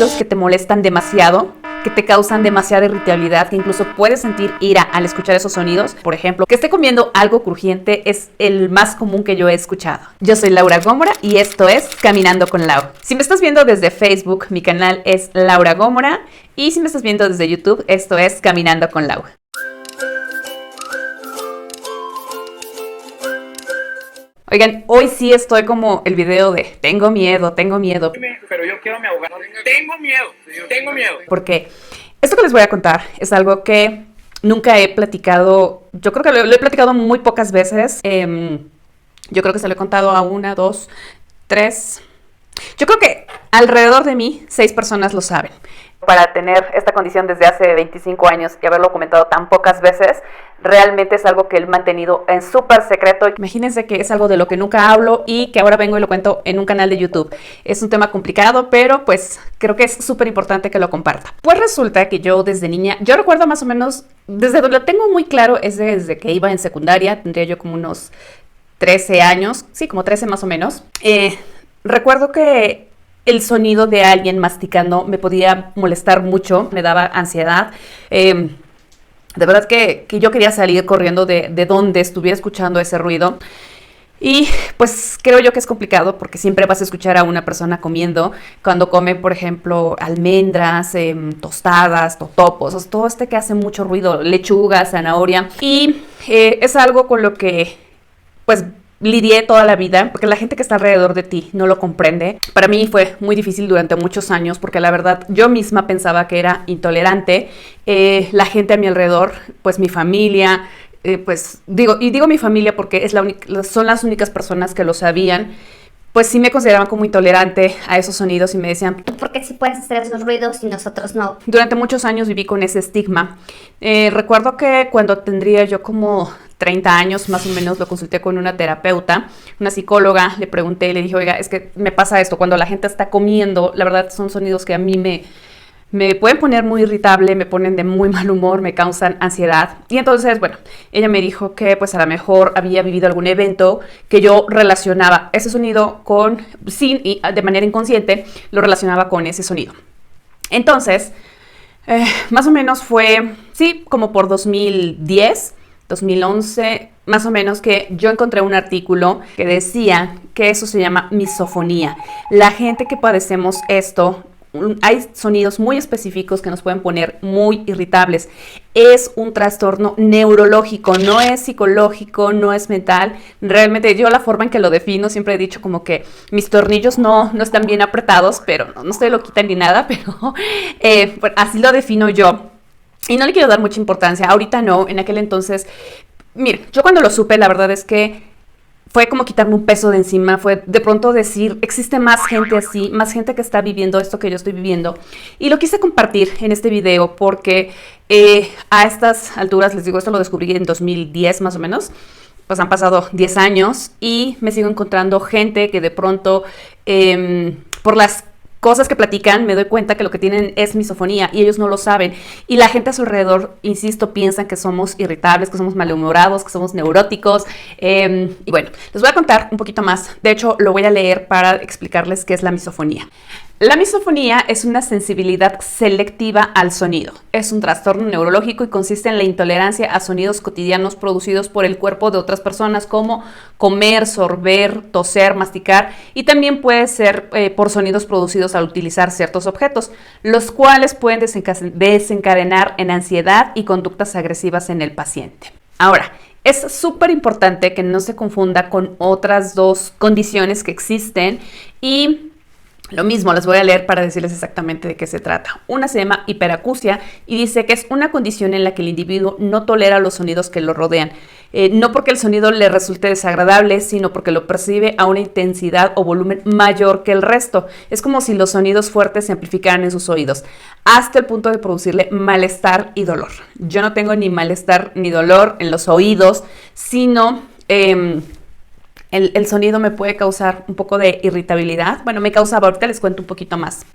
ruidos que te molestan demasiado, que te causan demasiada irritabilidad, que incluso puedes sentir ira al escuchar esos sonidos. Por ejemplo, que esté comiendo algo crujiente es el más común que yo he escuchado. Yo soy Laura Gómora y esto es Caminando con Lau. Si me estás viendo desde Facebook, mi canal es Laura Gómora, y si me estás viendo desde YouTube, esto es Caminando con Lau. Oigan, hoy sí estoy como el video de tengo miedo. Pero yo quiero mi abogado. Tengo miedo. Porque esto que les voy a contar es algo que nunca he platicado. Yo creo que lo he platicado muy pocas veces. Yo creo que se lo he contado a 1, 2, 3. Yo creo que alrededor de mí 6 personas lo saben. Para tener esta condición desde hace 25 años y haberlo comentado tan pocas veces, realmente es algo que él ha mantenido en súper secreto. Imagínense que es algo de lo que nunca hablo y que ahora vengo y lo cuento en un canal de YouTube. Es un tema complicado, pero pues creo que es súper importante que lo comparta. Pues resulta que yo desde niña, yo recuerdo más o menos, desde donde lo tengo muy claro, es desde que iba en secundaria, tendría yo como unos 13 años, sí, como 13 más o menos. Recuerdo que el sonido de alguien masticando me podía molestar mucho, me daba ansiedad. De verdad que yo quería salir corriendo de donde estuviera escuchando ese ruido. Y pues creo yo que es complicado porque siempre vas a escuchar a una persona comiendo cuando come, por ejemplo, almendras, tostadas, totopos, o sea, todo que hace mucho ruido, lechuga, zanahoria. Y es algo con lo que pues lidié toda la vida, porque la gente que está alrededor de ti no lo comprende. Para mí fue muy difícil durante muchos años, porque la verdad yo misma pensaba que era intolerante. La gente a mi alrededor, pues mi familia, pues digo mi familia porque son las únicas personas que lo sabían, pues sí me consideraban como intolerante a esos sonidos y me decían, ¿tú por qué sí puedes hacer esos ruidos y nosotros no? Durante muchos años viví con ese estigma. Recuerdo que cuando tendría yo como 30 años más o menos lo consulté con una terapeuta, una psicóloga, le pregunté y le dije, oiga, es que me pasa esto, cuando la gente está comiendo, la verdad son sonidos que a mí me pueden poner muy irritable, me ponen de muy mal humor, me causan ansiedad. Y entonces, bueno, ella me dijo que pues a lo mejor había vivido algún evento que yo relacionaba ese sonido y de manera inconsciente, lo relacionaba con ese sonido. Entonces, más o menos fue, sí, como por 2010, 2011, más o menos, que yo encontré un artículo que decía que eso se llama misofonía. La gente que padecemos esto, hay sonidos muy específicos que nos pueden poner muy irritables. Es un trastorno neurológico, no es psicológico, no es mental. Realmente yo la forma en que lo defino, siempre he dicho como que mis tornillos no están bien apretados, pero no estoy loquita ni nada, pero pues así lo defino yo. Y no le quiero dar mucha importancia, ahorita no, en aquel entonces, mire, yo cuando lo supe, la verdad es que fue como quitarme un peso de encima, fue de pronto decir, existe más gente así, más gente que está viviendo esto que yo estoy viviendo. Y lo quise compartir en este video porque a estas alturas, les digo, esto lo descubrí en 2010 más o menos, pues han pasado 10 años y me sigo encontrando gente que de pronto, por las cosas que platican, me doy cuenta que lo que tienen es misofonía y ellos no lo saben. Y la gente a su alrededor, insisto, piensan que somos irritables, que somos malhumorados, que somos neuróticos. Y bueno, les voy a contar un poquito más. De hecho, lo voy a leer para explicarles qué es la misofonía. La misofonía es una sensibilidad selectiva al sonido. Es un trastorno neurológico y consiste en la intolerancia a sonidos cotidianos producidos por el cuerpo de otras personas, como comer, sorber, toser, masticar, y también puede ser por sonidos producidos al utilizar ciertos objetos, los cuales pueden desencadenar en ansiedad y conductas agresivas en el paciente. Ahora, es súper importante que no se confunda con otras 2 condiciones que existen y lo mismo, les voy a leer para decirles exactamente de qué se trata. Una se llama hiperacusia y dice que es una condición en la que el individuo no tolera los sonidos que lo rodean. No porque el sonido le resulte desagradable, sino porque lo percibe a una intensidad o volumen mayor que el resto. Es como si los sonidos fuertes se amplificaran en sus oídos, hasta el punto de producirle malestar y dolor. Yo no tengo ni malestar ni dolor en los oídos, sino en el sonido me puede causar un poco de irritabilidad. Bueno, me causaba, ahorita les cuento un poquito más.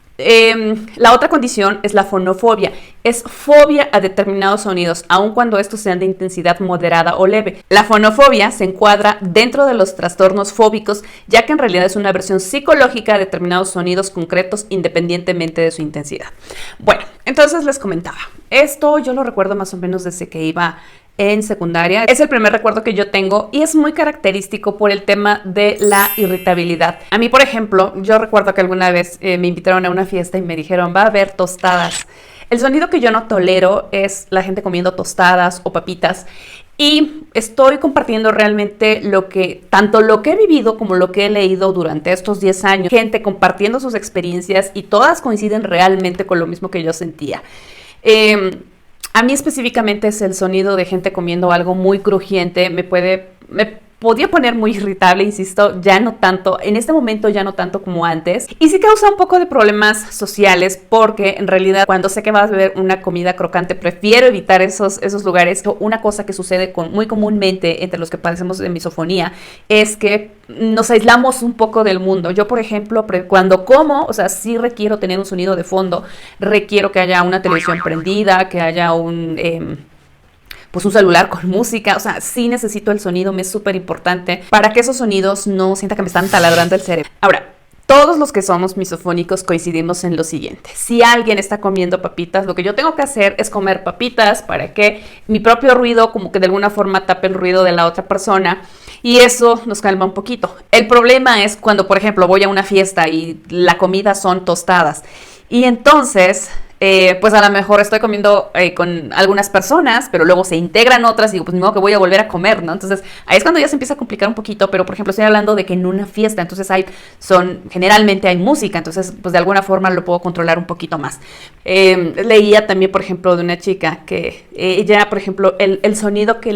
La otra condición es la fonofobia. Es fobia a determinados sonidos, aun cuando estos sean de intensidad moderada o leve. La fonofobia se encuadra dentro de los trastornos fóbicos, ya que en realidad es una versión psicológica de determinados sonidos concretos independientemente de su intensidad. Bueno, entonces les comentaba. Esto yo lo recuerdo más o menos desde que iba en secundaria. Es el primer recuerdo que yo tengo y es muy característico por el tema de la irritabilidad. A mí, por ejemplo, yo recuerdo que alguna vez me invitaron a una fiesta y me dijeron, va a haber tostadas. El sonido que yo no tolero es la gente comiendo tostadas o papitas. Y estoy compartiendo realmente tanto lo que he vivido como lo que he leído durante estos 10 años. Gente compartiendo sus experiencias y todas coinciden realmente con lo mismo que yo sentía. A mí específicamente es el sonido de gente comiendo algo muy crujiente, me podía poner muy irritable, insisto, ya no tanto, en este momento ya no tanto como antes. Y sí causa un poco de problemas sociales porque en realidad cuando sé que vas a beber una comida crocante prefiero evitar esos lugares. Una cosa que sucede muy comúnmente entre los que padecemos de misofonía es que nos aislamos un poco del mundo. Yo, por ejemplo, cuando como, o sea, sí requiero tener un sonido de fondo, requiero que haya una televisión prendida, que haya un celular con música, o sea, sí necesito el sonido, me es súper importante para que esos sonidos no sienta que me están taladrando el cerebro. Ahora, todos los que somos misofónicos coincidimos en lo siguiente. Si alguien está comiendo papitas, lo que yo tengo que hacer es comer papitas para que mi propio ruido como que de alguna forma tape el ruido de la otra persona y eso nos calma un poquito. El problema es cuando, por ejemplo, voy a una fiesta y la comida son tostadas y entonces pues a lo mejor estoy comiendo con algunas personas, pero luego se integran otras y digo, pues ni modo que voy a volver a comer, ¿no? Entonces ahí es cuando ya se empieza a complicar un poquito, pero por ejemplo estoy hablando de que en una fiesta, entonces generalmente hay música, entonces pues de alguna forma lo puedo controlar un poquito más. Leía también, por ejemplo, de una chica que ella, por ejemplo, el sonido que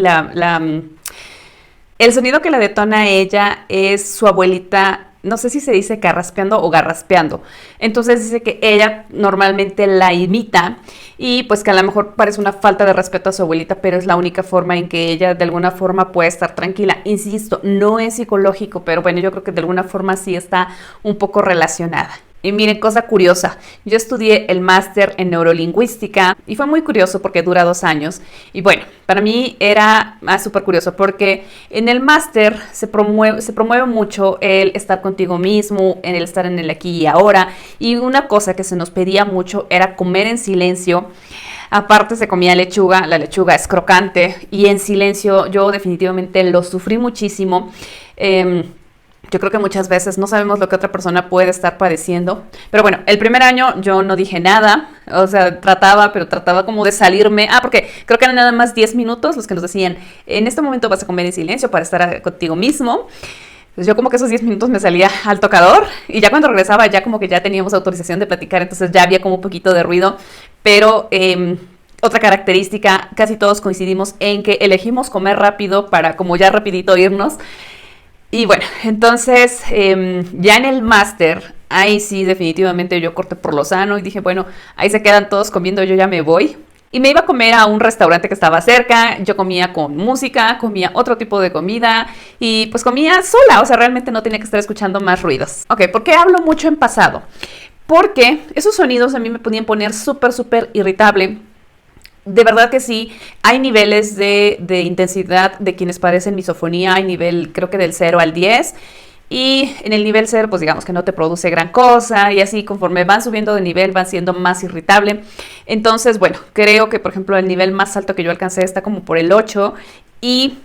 el sonido que la detona a ella es su abuelita. No sé si se dice carraspeando o garraspeando. Entonces dice que ella normalmente la imita y pues que a lo mejor parece una falta de respeto a su abuelita, pero es la única forma en que ella de alguna forma puede estar tranquila. Insisto, no es psicológico, pero bueno, yo creo que de alguna forma sí está un poco relacionada. Y miren, cosa curiosa, yo estudié el máster en neurolingüística y fue muy curioso porque dura 2 años. Y bueno, para mí era súper curioso porque en el máster se promueve mucho el estar contigo mismo, el estar en el aquí y ahora. Y una cosa que se nos pedía mucho era comer en silencio. Aparte se comía lechuga, la lechuga es crocante y en silencio yo definitivamente lo sufrí muchísimo. Yo creo que muchas veces no sabemos lo que otra persona puede estar padeciendo. Pero bueno, el primer año yo no dije nada. O sea, trataba como de salirme. Porque creo que eran nada más 10 minutos los que nos decían, en este momento vas a comer en silencio para estar contigo mismo. Entonces yo como que esos 10 minutos me salía al tocador. Y ya cuando regresaba ya como que ya teníamos autorización de platicar. Entonces ya había como un poquito de ruido. Pero otra característica, casi todos coincidimos en que elegimos comer rápido para como ya rapidito irnos. Y bueno, entonces ya en el máster, ahí sí definitivamente yo corté por lo sano y dije, bueno, ahí se quedan todos comiendo, yo ya me voy. Y me iba a comer a un restaurante que estaba cerca, yo comía con música, comía otro tipo de comida y pues comía sola, o sea, realmente no tenía que estar escuchando más ruidos. Ok, ¿por qué hablo mucho en pasado? Porque esos sonidos a mí me podían poner súper irritable. De verdad que sí, hay niveles de intensidad de quienes padecen misofonía, hay nivel creo que del 0 al 10 y en el nivel 0 pues digamos que no te produce gran cosa y así conforme van subiendo de nivel van siendo más irritable. Entonces bueno, creo que por ejemplo el nivel más alto que yo alcancé está como por el 8 y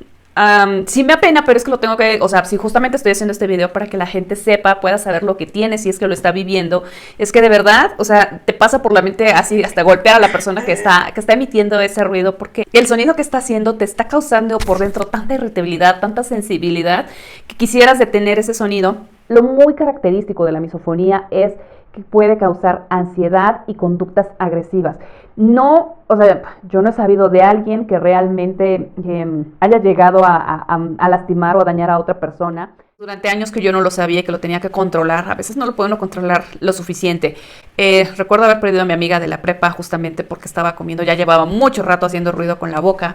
sí me apena, pero es que lo tengo que, o sea, si justamente estoy haciendo este video para que la gente sepa, pueda saber lo que tiene, si es que lo está viviendo, es que de verdad, o sea, te pasa por la mente así hasta golpear a la persona que está emitiendo ese ruido, porque el sonido que está haciendo te está causando por dentro tanta irritabilidad, tanta sensibilidad, que quisieras detener ese sonido. Lo muy característico de la misofonía es que puede causar ansiedad y conductas agresivas. No, o sea, yo no he sabido de alguien que realmente haya llegado a lastimar o a dañar a otra persona. Durante años que yo no lo sabía y que lo tenía que controlar, a veces no lo puedo no controlar lo suficiente. Recuerdo haber perdido a mi amiga de la prepa justamente porque estaba comiendo, ya llevaba mucho rato haciendo ruido con la boca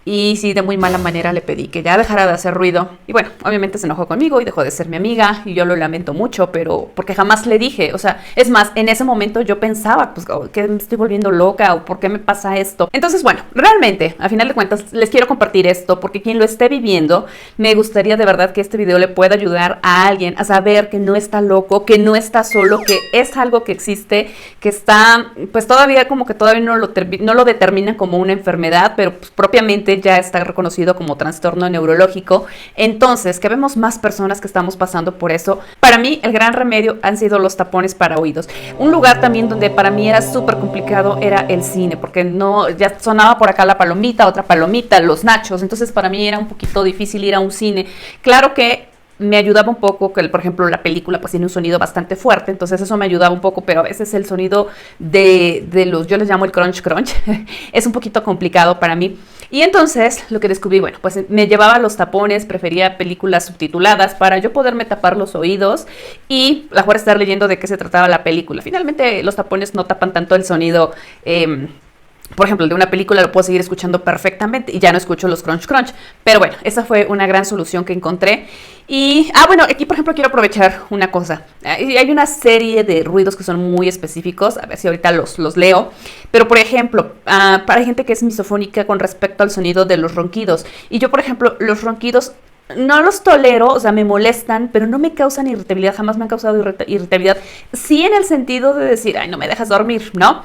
Y sí, de muy mala manera le pedí que ya dejara de hacer ruido. Y bueno, obviamente se enojó conmigo y dejó de ser mi amiga. Y yo lo lamento mucho, pero porque jamás le dije. O sea, es más, en ese momento yo pensaba, pues, que me estoy volviendo loca o por qué me pasa esto. Entonces, bueno, realmente, a final de cuentas, les quiero compartir esto porque quien lo esté viviendo, me gustaría de verdad que este video le pueda ayudar a alguien a saber que no está loco, que no está solo, que es algo que existe, que está, pues todavía como que todavía no lo determinan como una enfermedad, pero pues, propiamente ya está reconocido como trastorno neurológico. Entonces, que vemos más personas que estamos pasando por eso. Para mí, el gran remedio han sido los tapones para oídos. Un lugar también donde para mí era súper complicado era el cine, porque no, ya sonaba por acá la palomita, otra palomita, los nachos. Entonces, para mí era un poquito difícil ir a un cine. Claro que me ayudaba un poco que, por ejemplo, la película pues tiene un sonido bastante fuerte, entonces eso me ayudaba un poco, pero a veces el sonido de los, yo les llamo el crunch crunch, es un poquito complicado para mí. Y entonces lo que descubrí, bueno, pues me llevaba los tapones, prefería películas subtituladas para yo poderme tapar los oídos y a mejor estar leyendo de qué se trataba la película. Finalmente los tapones no tapan tanto el sonido, por ejemplo, el de una película lo puedo seguir escuchando perfectamente y ya no escucho los crunch crunch. Pero bueno, esa fue una gran solución que encontré. Y, bueno, aquí por ejemplo quiero aprovechar una cosa. Hay una serie de ruidos que son muy específicos, a ver si ahorita los leo. Pero por ejemplo, para gente que es misofónica con respecto al sonido de los ronquidos. Y yo por ejemplo, los ronquidos no los tolero, o sea, me molestan, pero no me causan irritabilidad, jamás me han causado irritabilidad. Sí en el sentido de decir, ay, no me dejas dormir, ¿no?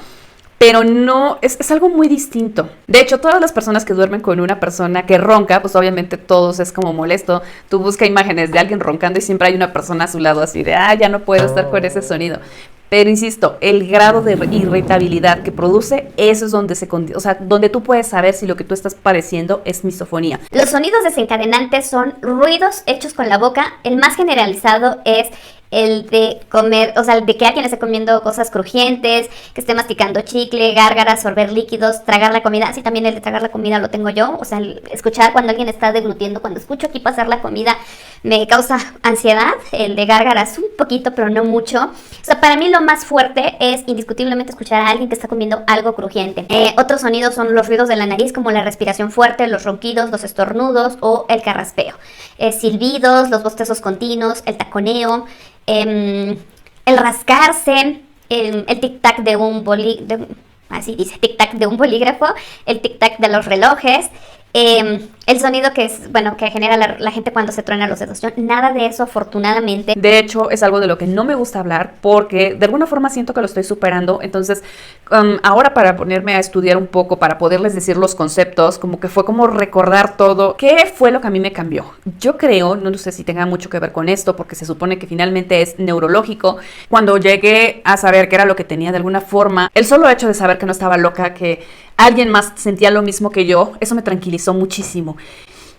Pero no, es algo muy distinto. De hecho, todas las personas que duermen con una persona que ronca, pues obviamente todos es como molesto. Tú buscas imágenes de alguien roncando y siempre hay una persona a su lado así de, ya no puedo estar con ese sonido. Pero insisto, el grado de irritabilidad que produce, eso es donde o sea, donde tú puedes saber si lo que tú estás padeciendo es misofonía. Los sonidos desencadenantes son ruidos hechos con la boca. El más generalizado es el de comer, o sea, el de que alguien esté comiendo cosas crujientes, que esté masticando chicle, gárgaras, sorber líquidos, tragar la comida. Sí, también el de tragar la comida lo tengo yo. O sea, el escuchar cuando alguien está deglutiendo, cuando escucho aquí pasar la comida, me causa ansiedad. El de gárgaras un poquito, pero no mucho. O sea, para mí lo más fuerte es indiscutiblemente escuchar a alguien que está comiendo algo crujiente. Otros sonidos son los ruidos de la nariz, como la respiración fuerte, los ronquidos, los estornudos o el carraspeo. Silbidos, los bostezos continuos, el taconeo, el rascarse, el tic-tac de un así dice, tic-tac de un bolígrafo, el tic-tac de los relojes, el sonido que es, bueno, que genera la gente cuando se truena los dedos. Yo, nada de eso, afortunadamente. De hecho, es algo de lo que no me gusta hablar porque de alguna forma siento que lo estoy superando. Entonces, ahora para ponerme a estudiar un poco, para poderles decir los conceptos, como que fue como recordar todo. ¿Qué fue lo que a mí me cambió? Yo creo, no sé si tenga mucho que ver con esto, porque se supone que finalmente es neurológico. Cuando llegué a saber qué era lo que tenía de alguna forma, el solo hecho de saber que no estaba loca, que alguien más sentía lo mismo que yo, eso me tranquilizó muchísimo.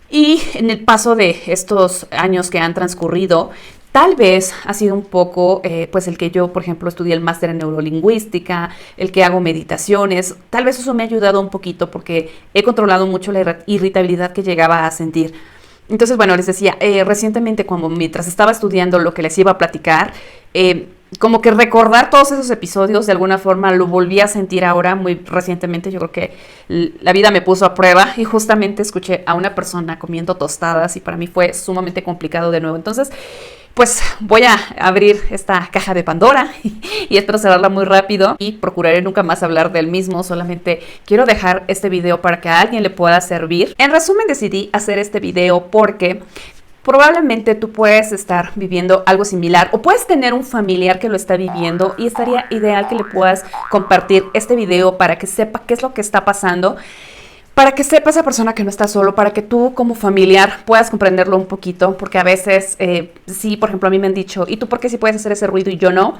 Y en el paso de estos años que han transcurrido, tal vez ha sido un poco, pues el que yo, por ejemplo, estudié el máster en neurolingüística, el que hago meditaciones, tal vez eso me ha ayudado un poquito porque he controlado mucho la irritabilidad que llegaba a sentir. Entonces, bueno, les decía, recientemente mientras estaba estudiando lo que les iba a platicar, como que recordar todos esos episodios de alguna forma lo volví a sentir ahora muy recientemente. Yo creo que la vida me puso a prueba y justamente escuché a una persona comiendo tostadas y para mí fue sumamente complicado de nuevo. Entonces, pues voy a abrir esta caja de Pandora y espero cerrarla muy rápido y procuraré nunca más hablar del mismo. Solamente quiero dejar este video para que a alguien le pueda servir. En resumen, decidí hacer este video porque probablemente tú puedes estar viviendo algo similar o puedes tener un familiar que lo está viviendo y estaría ideal que le puedas compartir este video para que sepa qué es lo que está pasando, para que sepa esa persona que no está solo, para que tú como familiar puedas comprenderlo un poquito, porque a veces, sí, por ejemplo, a mí me han dicho, ¿y tú por qué sí puedes hacer ese ruido y yo no?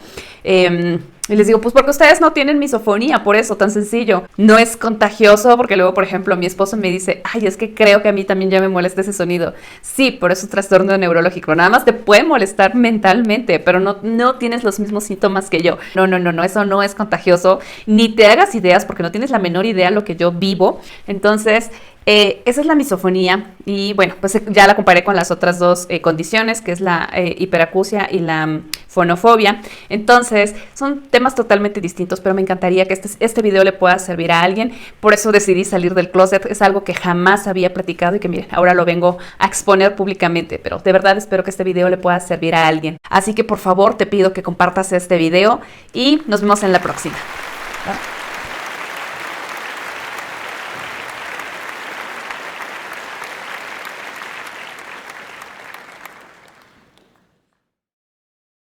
Y les digo, pues porque ustedes no tienen misofonía, por eso, tan sencillo. No es contagioso, porque luego, por ejemplo, mi esposo me dice, ay, es que creo que a mí también ya me molesta ese sonido. Sí, pero es un trastorno neurológico, nada más te puede molestar mentalmente, pero no tienes los mismos síntomas que yo. No, eso no es contagioso, ni te hagas ideas, porque no tienes la menor idea de lo que yo vivo. Entonces, esa es la misofonía y bueno, pues ya la comparé con las otras dos condiciones, que es la hiperacusia y la fonofobia. Entonces, son temas totalmente distintos, pero me encantaría que este video le pueda servir a alguien. Por eso decidí salir del closet. Es algo que jamás había platicado y que, miren, ahora lo vengo a exponer públicamente, pero de verdad espero que este video le pueda servir a alguien. Así que, por favor, te pido que compartas este video y nos vemos en la próxima. ¿Va?